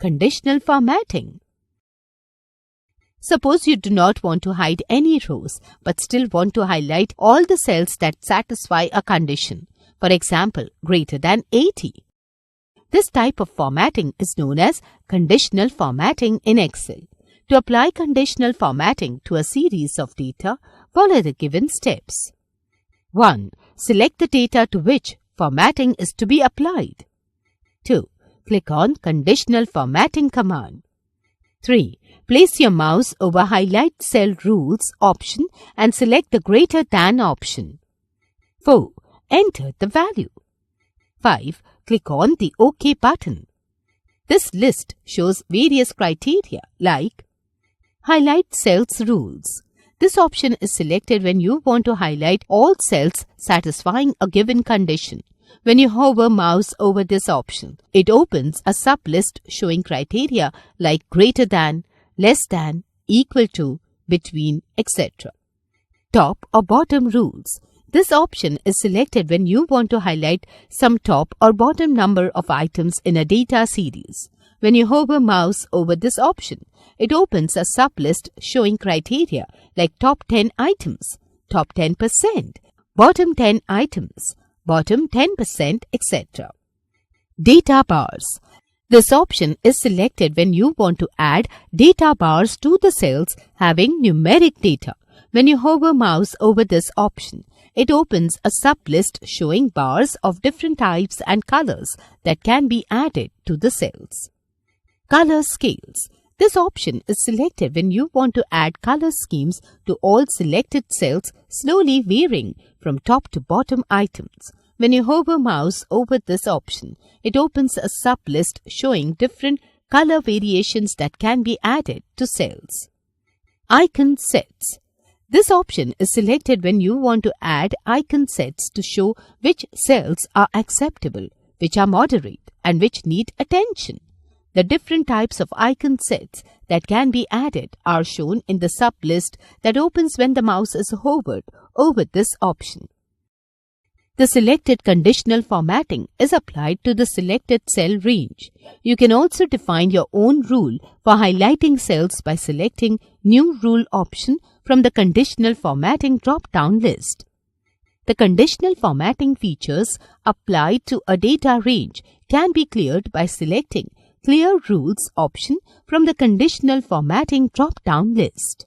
conditional formatting. Suppose you do not want to hide any rows but still want to highlight all the cells that satisfy a condition. For example, greater than 80. This type of formatting is known as conditional formatting in Excel. To apply conditional formatting to a series of data, follow the given steps. 1. Select the data to which formatting is to be applied. 2. Click on Conditional Formatting command. 3. Place your mouse over Highlight Cell Rules option and select the Greater Than option. 4. Enter the value. 5. Click on the OK button. This list shows various criteria like Highlight Cells Rules. This option is selected when you want to highlight all cells satisfying a given condition. When you hover mouse over this option, it opens a sublist showing criteria like greater than, less than, equal to, between, etc. Top or bottom rules. This option is selected when you want to highlight some top or bottom number of items in a data series. When you hover mouse over this option, it opens a sublist showing criteria like top 10 items, top 10%, bottom 10 items, bottom 10%, etc. Data bars. This option is selected when you want to add data bars to the cells having numeric data. When you hover mouse over this option, it opens a sublist showing bars of different types and colors that can be added to the cells. Color scales. This option is selected when you want to add color schemes to all selected cells, slowly varying from top to bottom items. When you hover mouse over this option, it opens a sublist showing different color variations that can be added to cells. Icon sets. This option is selected when you want to add icon sets to show which cells are acceptable, which are moderate, and which need attention. The different types of icon sets that can be added are shown in the sublist that opens when the mouse is hovered over this option. The selected conditional formatting is applied to the selected cell range. You can also define your own rule for highlighting cells by selecting New Rule option from the Conditional Formatting drop-down list. The conditional formatting features applied to a data range can be cleared by selecting Clear Rules option from the Conditional Formatting drop-down list.